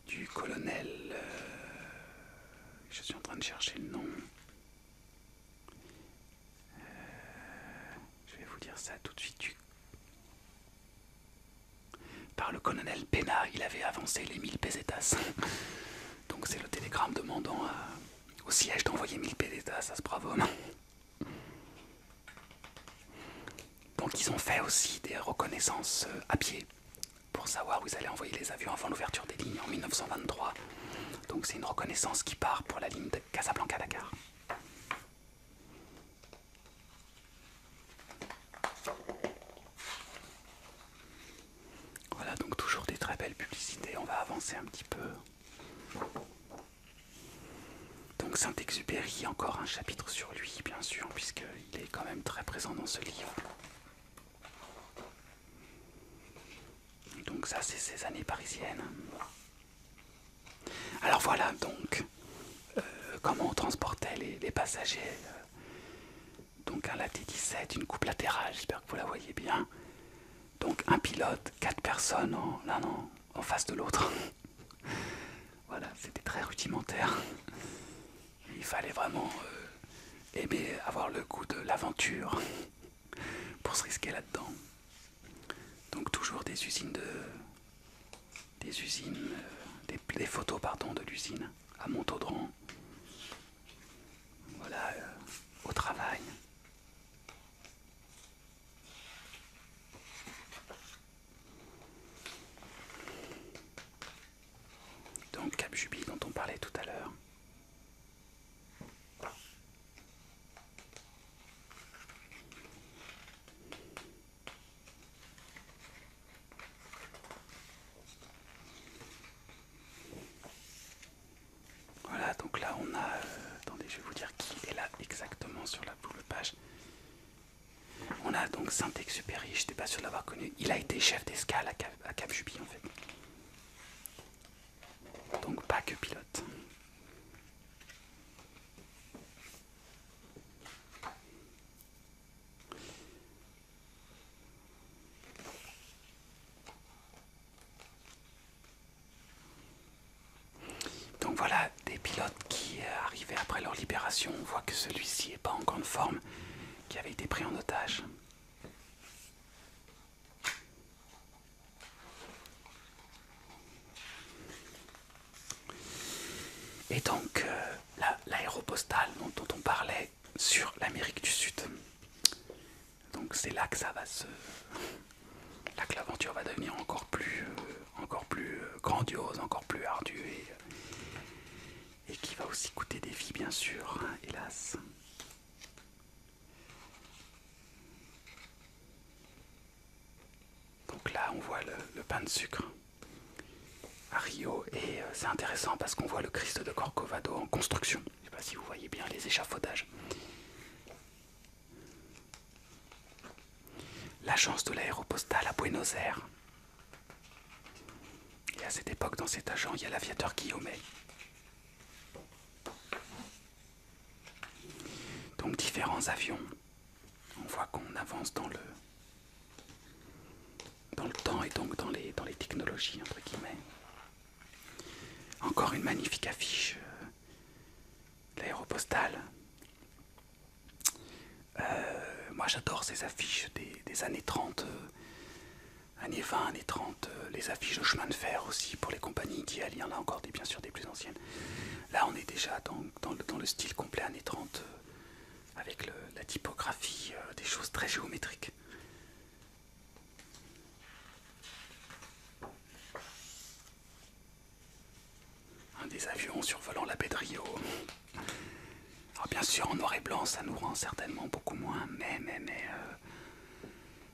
du colonel, je suis en train de chercher le nom, je vais vous dire ça tout de suite, par le colonel Pena, il avait avancé les 1000 pesetas, donc c'est le télégramme demandant au siège d'envoyer 1000 pesetas à ce brave homme. Donc ils ont fait aussi des reconnaissances à pied pour savoir où ils allaient envoyer les avions avant l'ouverture des lignes en 1923. Donc c'est une reconnaissance qui part pour la ligne de Casablanca-Dakar. Voilà, donc toujours des très belles publicités. On va avancer un petit peu. Donc Saint-Exupéry, encore un chapitre sur lui, bien sûr, puisqu'il est quand même très présent dans ce livre. Donc ça, c'est ces années parisiennes. Alors voilà, donc, comment on transportait les passagers. Donc un LAT-17, une coupe latérale, j'espère que vous la voyez bien. Donc un pilote, 4 personnes l'un en face de l'autre. Voilà, c'était très rudimentaire. Il fallait vraiment aimer avoir le goût de l'aventure pour se risquer là-dedans. Donc toujours des photos de l'usine à Montaudran. Voilà, au travail. Donc Cap Juby dont on parlait tout à l'heure. Voilà, donc là on a... attendez, je vais vous dire qui est là exactement sur la double page. On a donc Saint-Exupéry, je n'étais pas sûr de l'avoir connu. Il a été chef d'escale à Cap Juby en fait. Donc pas que pilote. Donc voilà, des pilotes qui arrivaient après leur libération. On voit que celui-ci n'est pas en grande forme, qui avait été pris en otage. Et donc, l'aéropostale dont on parlait sur l'Amérique du Sud. Donc c'est là que ça va là que l'aventure va devenir encore plus grandiose, encore plus ardue et qui va aussi coûter des vies, bien sûr, hélas. Donc là, on voit le pain de sucre à Rio et c'est intéressant parce qu'on voit le Christ de Corcovado en construction. Je ne sais pas si vous voyez bien les échafaudages. L'agence de l'aéropostale à Buenos Aires. Et à cette époque, dans cet agent, il y a l'aviateur Guillaumet. Donc différents avions. On voit qu'on avance dans le temps et donc dans les technologies, entre guillemets. Encore une magnifique affiche. L'aéropostale. Moi j'adore ces affiches des années 30, années 20, années 30, les affiches de chemin de fer aussi pour les compagnies qui il y en a encore bien sûr des plus anciennes. Là on est déjà dans le style complet années 30, avec la typographie, des choses très géométriques. Des avions survolant la baie de Rio. Alors bien sûr en noir et blanc ça nous rend certainement beaucoup moins, mais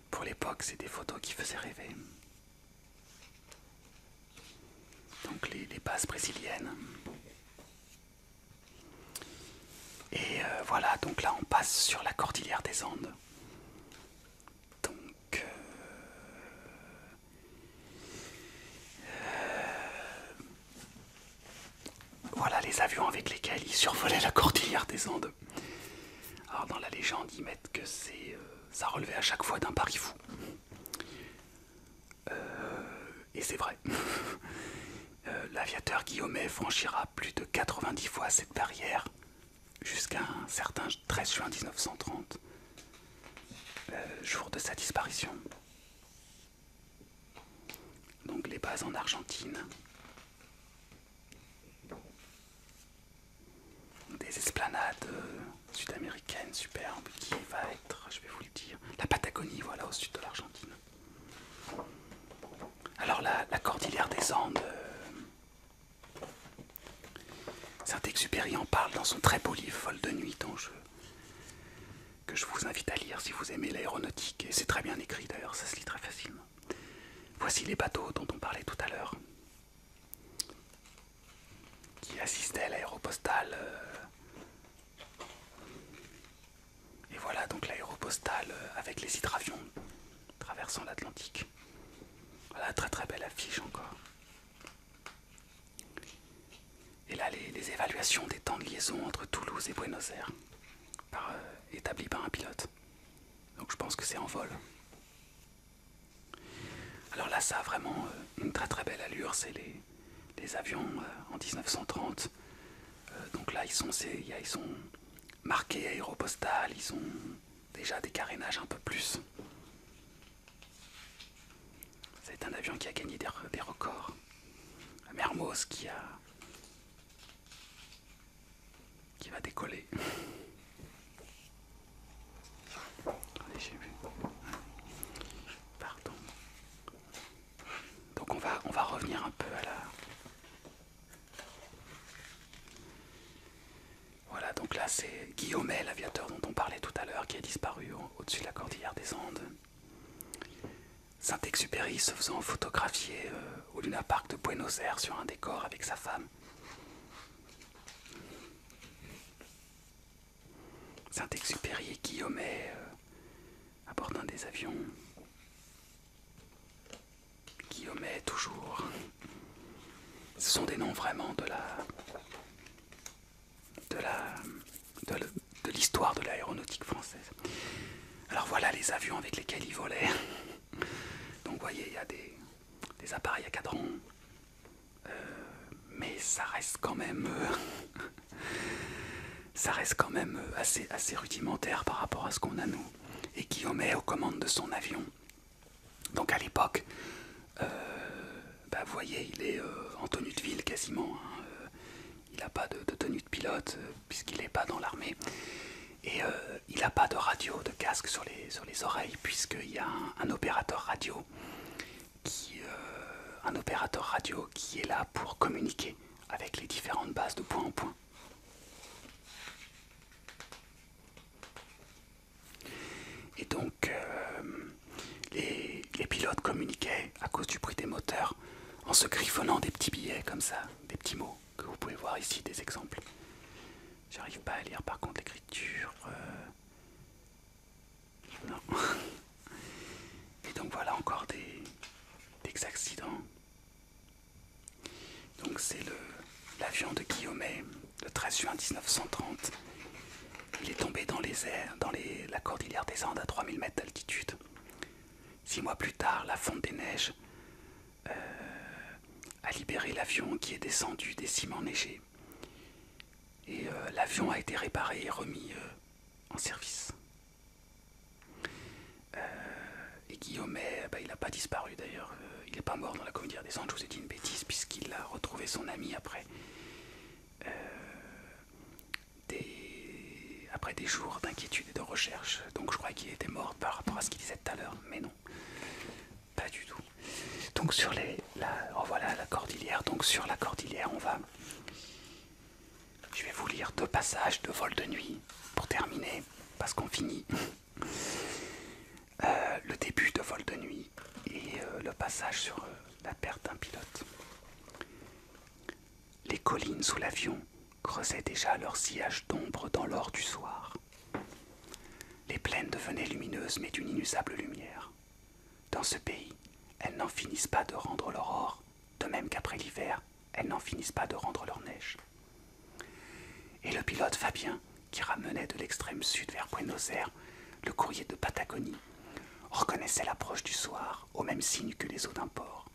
pour l'époque c'est des photos qui faisaient rêver. Donc les bases brésiliennes. Et voilà, donc là on passe sur la cordillère des Andes. Donc survolait la cordillère des Andes. Alors dans la légende, ils mettent que ça relevait à chaque fois d'un pari fou. Et c'est vrai. L'aviateur Guillaumet franchira plus de 90 fois cette barrière jusqu'à un certain 13 juin 1930, jour de sa disparition. Donc les bases en Argentine, des esplanades sud-américaines superbes qui va être, je vais vous le dire, la Patagonie, voilà, au sud de l'Argentine. Alors la cordillère des Andes, Saint-Exupéry en parle dans son très beau livre Vol de nuit, que je vous invite à lire si vous aimez l'aéronautique, et c'est très bien écrit d'ailleurs, ça se lit très facilement. Voici les bateaux dont on parlait tout à l'heure, qui assistaient à l'aéropostale. Et voilà donc l'aéropostale avec les hydravions traversant l'Atlantique. Voilà, très très belle affiche encore. Et là, les évaluations des temps de liaison entre Toulouse et Buenos Aires, établies par un pilote. Donc je pense que c'est en vol. Alors là, ça a vraiment une très très belle allure. C'est les avions en 1930. Donc là, ils sont marqués aéropostales. Ils ont déjà des carénages un peu plus. C'est un avion qui a gagné des records. Mermoz qui va décoller. Attendez, j'ai vu. Pardon. Donc on va revenir un peu à la... Voilà, donc là c'est Guillaumet, l'aviateur dont on parlait tout à l'heure, qui a disparu au-dessus de la cordillère des Andes. Saint-Exupéry se faisant photographier au Luna Park de Buenos Aires sur un décor avec sa femme. Saint-Exupéry et Guillaumet à bord d'un des avions. Guillaumet toujours. Ce sont des noms vraiment de l'histoire de l'aéronautique française. Alors voilà les avions avec lesquels ils volaient. Donc vous voyez, il y a des appareils à cadran. Mais ça reste quand même... ça reste quand même assez rudimentaire par rapport à ce qu'on a nous. Et Guillaumet aux commandes de son avion. Donc à l'époque, vous voyez, il est en tenue de ville quasiment. Hein. Il n'a pas de tenue de pilote puisqu'il n'est pas dans l'armée. Et il n'a pas de radio, de casque sur les oreilles puisqu'il y a un opérateur radio qui est là pour communiquer avec les différentes bases de point en point. Et donc les pilotes communiquaient à cause du bruit des moteurs en se griffonnant des petits billets comme ça, des petits mots que vous pouvez voir ici, des exemples. J'arrive pas à lire par contre l'écriture. Non. Et donc voilà encore des accidents. Donc c'est l'avion de Guillaumet, le 13 juin 1930. Il est tombé dans les airs, la cordillère des Andes à 3000 mètres d'altitude. 6 mois plus tard, la fonte des neiges a libéré l'avion qui est descendu des cimes enneigées. Et l'avion a été réparé et remis en service. Et Guillaumet, il n'a pas disparu d'ailleurs. Il n'est pas mort dans la cordillère des Andes, je vous ai dit une bêtise, puisqu'il a retrouvé son ami après. Après des jours d'inquiétude et de recherche. Donc je crois qu'il était mort par rapport à ce qu'il disait tout à l'heure, mais non, pas du tout. Donc sur voilà la cordillère. Donc sur la cordillère, je vais vous lire 2 passages de Vol de nuit pour terminer, parce qu'on finit. Le début de Vol de nuit et le passage sur la perte d'un pilote. Les collines sous l'avion creusaient déjà leur sillage d'ombre dans l'or du soir. Les plaines devenaient lumineuses mais d'une inusable lumière. Dans ce pays, elles n'en finissent pas de rendre leur or, de même qu'après l'hiver, elles n'en finissent pas de rendre leur neige. et le pilote Fabien, qui ramenait de l'extrême sud vers Buenos Aires le courrier de Patagonie, reconnaissait l'approche du soir au même signe que les eaux d'un port,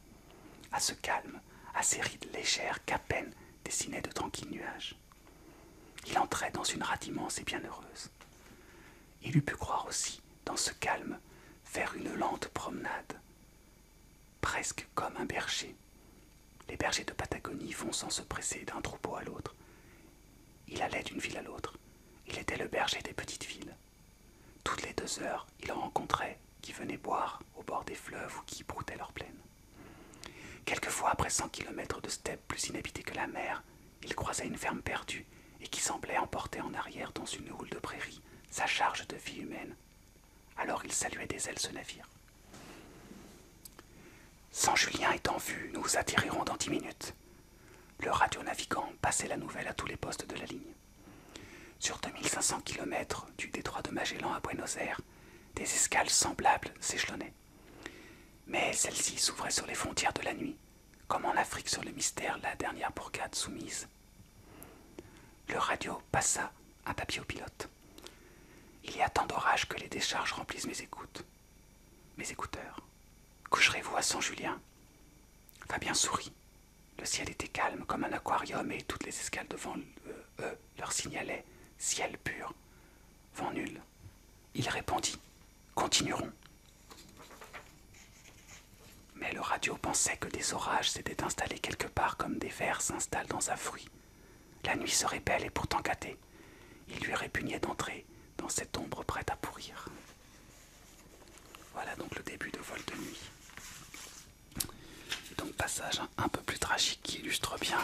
à ce calme, à ces rides légères qu'à peine dessinaient de tranquilles nuages. Il entrait dans une rade immense et bienheureuse. Il eût pu croire aussi, dans ce calme, faire une lente promenade, presque comme un berger. Les bergers de Patagonie font sans se presser d'un troupeau à l'autre. Il allait d'une ville à l'autre. Il était le berger des petites villes. Toutes les 2 heures, il en rencontrait qui venaient boire au bord des fleuves ou qui broutaient leurs plaines. Quelquefois, après 100 kilomètres de steppe plus inhabitée que la mer, il croisait une ferme perdue et qui semblait emporter en arrière dans une houle de prairie sa charge de vie humaine. Alors il saluait des ailes ce navire. San Julien étant vu, nous atterrirons dans 10 minutes. Le radionavigant passait la nouvelle à tous les postes de la ligne. Sur 2500 km du détroit de Magellan à Buenos Aires, des escales semblables s'échelonnaient. Mais celle-ci s'ouvrait sur les frontières de la nuit, comme en Afrique sur le mystère, la dernière bourgade soumise. Le radio passa un papier au pilote. Il y a tant d'orages que les décharges remplissent mes écouteurs. Coucherez-vous à San Julien? Fabien sourit. Le ciel était calme comme un aquarium et toutes les escales devant eux leur signalaient ciel pur, vent nul. Il répondit: continuerons. Mais le radio pensait que des orages s'étaient installés quelque part comme des vers s'installent dans un fruit. La nuit serait belle et pourtant gâtée. Il lui répugnait d'entrer dans cette ombre prête à pourrir. Voilà donc le début de Vol de nuit. Et donc passage un peu plus tragique qui illustre bien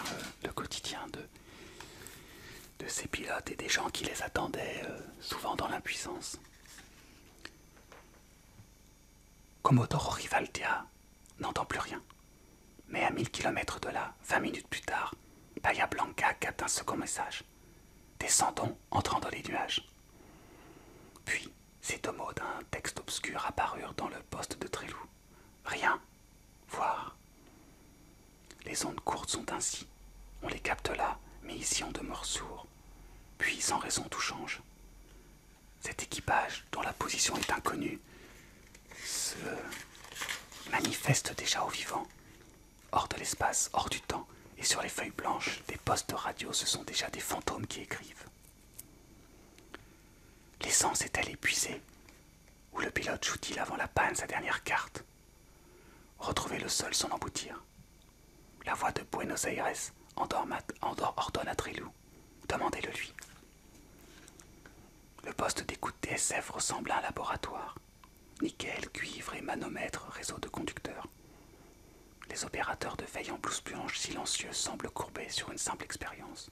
le quotidien de ces pilotes et des gens qui les attendaient, souvent dans l'impuissance. Comodoro Rivaldia n'entend plus rien. Mais à 1000 km de là, 20 minutes plus tard, Bahia Blanca capte un second message. Descendons, entrant dans les nuages. Puis, ces 2 mots d'un texte obscur apparurent dans le poste de Trélou. Rien, voir. Les ondes courtes sont ainsi. On les capte là, mais ici on demeure sourd. Puis, sans raison, tout change. Cet équipage, dont la position est inconnue, se manifeste déjà au vivant, hors de l'espace, hors du temps, et sur les feuilles blanches, des postes de radio, ce sont déjà des fantômes qui écrivent. L'essence est-elle épuisée? Ou le pilote joue-t-il avant la panne sa dernière carte? Retrouver le sol sans emboutir. La voix de Buenos Aires ordonne à Trélou. Demandez-le lui. Le poste d'écoute DSF ressemble à un laboratoire. Nickel, cuivre et manomètre, réseau de conducteurs. Les opérateurs de veille en blouse blanche silencieux semblent courbés sur une simple expérience.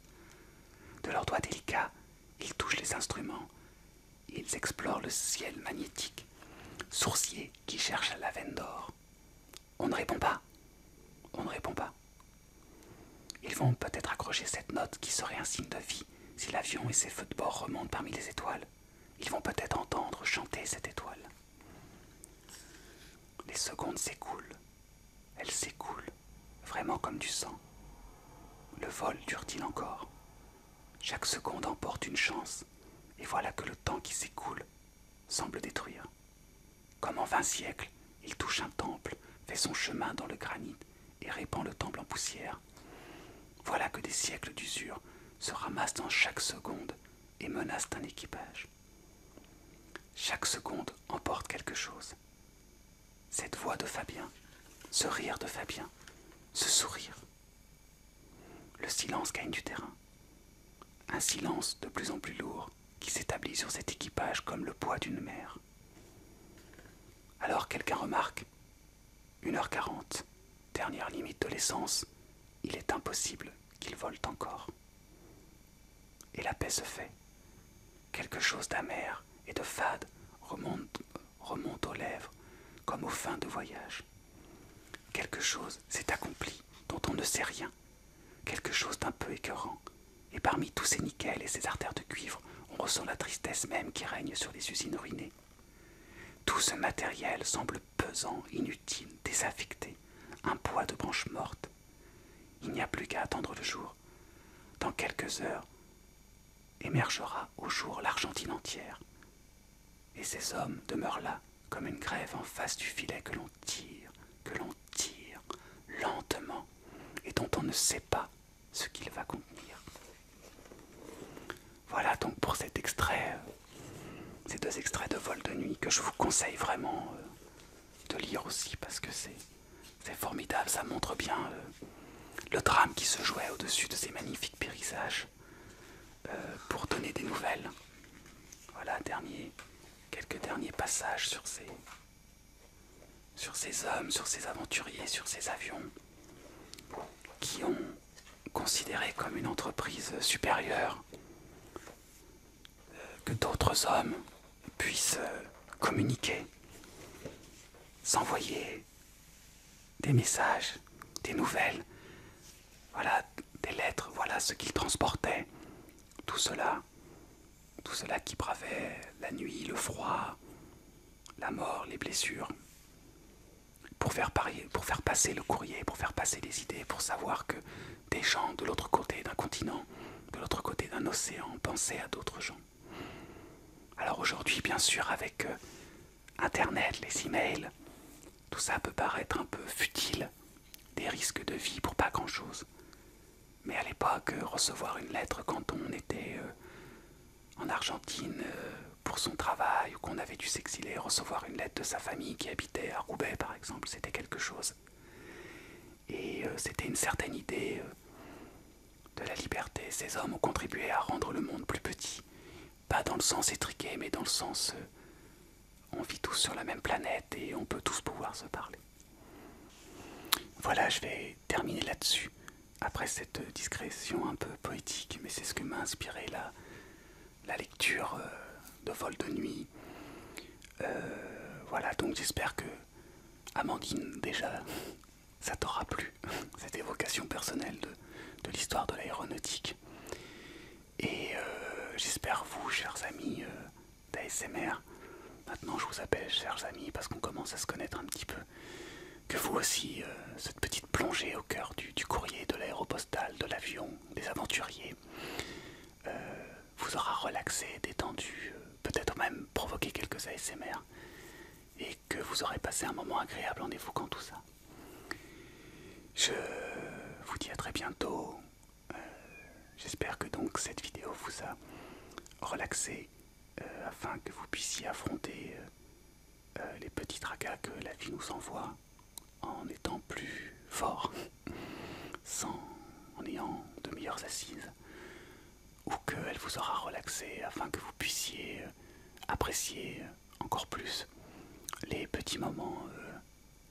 De leurs doigts délicats, ils touchent les instruments. Ils explorent le ciel magnétique, sourcier qui cherche la veine d'or. On ne répond pas. On ne répond pas. Ils vont peut-être accrocher cette note qui serait un signe de vie si l'avion et ses feux de bord remontent parmi les étoiles. Ils vont peut-être entendre chanter cette étoile. Les secondes s'écoulent. Elles s'écoulent, vraiment comme du sang. Le vol dure-t-il encore? Chaque seconde emporte une chance, et voilà que le temps qui s'écoule semble détruire. Comme en 20 siècles, il touche un temple, fait son chemin dans le granit et répand le temple en poussière. Voilà que des siècles d'usure se ramassent en chaque seconde et menacent un équipage. Chaque seconde emporte quelque chose. Cette voix de Fabien, ce rire de Fabien, ce sourire. Le silence gagne du terrain. Un silence de plus en plus lourd qui s'établit sur cet équipage comme le poids d'une mer. Alors quelqu'un remarque, 1h40, dernière limite de l'essence, il est impossible qu'ils volent encore. Et la paix se fait. Quelque chose d'amer et de fade remonte aux lèvres, comme aux fins de voyage. Quelque chose s'est accompli dont on ne sait rien, quelque chose d'un peu écœurant, et parmi tous ces nickels et ces artères de cuivre, on ressent la tristesse même qui règne sur les usines ruinées. Tout ce matériel semble pesant, inutile, désaffecté, un poids de branches mortes. Il n'y a plus qu'à attendre le jour. Dans quelques heures, émergera au jour l'Argentine entière. Et ces hommes demeurent là, comme une grève en face du filet que l'on tire, lentement, et dont on ne sait pas ce qu'il va contenir. Voilà donc pour cet extrait, ces 2 extraits de Vol de nuit que je vous conseille vraiment de lire aussi parce que c'est formidable, ça montre bien le drame qui se jouait au-dessus de ces magnifiques paysages pour donner des nouvelles. Voilà, quelques derniers passages sur ces hommes, sur ces aventuriers, sur ces avions qui ont considéré comme une entreprise supérieure que d'autres hommes puissent communiquer, s'envoyer des messages, des nouvelles, voilà, des lettres, voilà ce qu'ils transportaient. Tout cela qui bravait la nuit, le froid, la mort, les blessures, pour faire passer le courrier, pour faire passer les idées, pour savoir que des gens de l'autre côté d'un continent, de l'autre côté d'un océan, pensaient à d'autres gens. Alors aujourd'hui, bien sûr, avec Internet, les emails, tout ça peut paraître un peu futile, des risques de vie pour pas grand-chose. Mais à l'époque, recevoir une lettre quand on était en Argentine pour son travail ou qu'on avait dû s'exiler, recevoir une lettre de sa famille qui habitait à Roubaix par exemple, c'était quelque chose. Et c'était une certaine idée de la liberté. Ces hommes ont contribué à rendre le monde plus petit. Pas dans le sens étriqué, mais dans le sens on vit tous sur la même planète et on peut tous pouvoir se parler. Voilà, je vais terminer là-dessus. Après cette discrétion un peu poétique, mais c'est ce que m'a inspiré la lecture de Vol de nuit. Voilà, donc j'espère que Amandine, déjà, ça t'aura plu, cette évocation personnelle de l'histoire de l'aéronautique. Et j'espère vous, chers amis d'ASMR, maintenant je vous appelle chers amis parce qu'on commence à se connaître un petit peu, que vous aussi, cette petite plongée au cœur du courrier, de l'aéropostale, de l'avion, des aventuriers, vous aura relaxé, détendu, peut-être même provoqué quelques ASMR, et que vous aurez passé un moment agréable en évoquant tout ça. Je vous dis à très bientôt. J'espère que donc cette vidéo vous a relaxé afin que vous puissiez affronter les petits tracas que la vie nous envoie en étant plus fort, en ayant de meilleures assises, ou qu'elle vous aura relaxé afin que vous puissiez apprécier encore plus les petits moments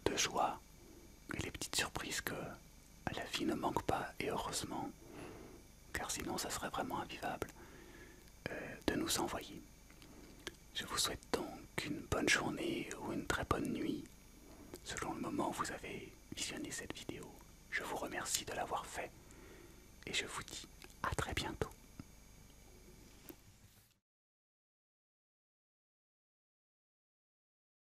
de joie et les petites surprises que la vie ne manque pas, et heureusement, car sinon ça serait vraiment invivable de nous envoyer. Je vous souhaite donc une bonne journée ou une très bonne nuit, selon le moment où vous avez visionné cette vidéo. Je vous remercie de l'avoir fait et je vous dis à très bientôt.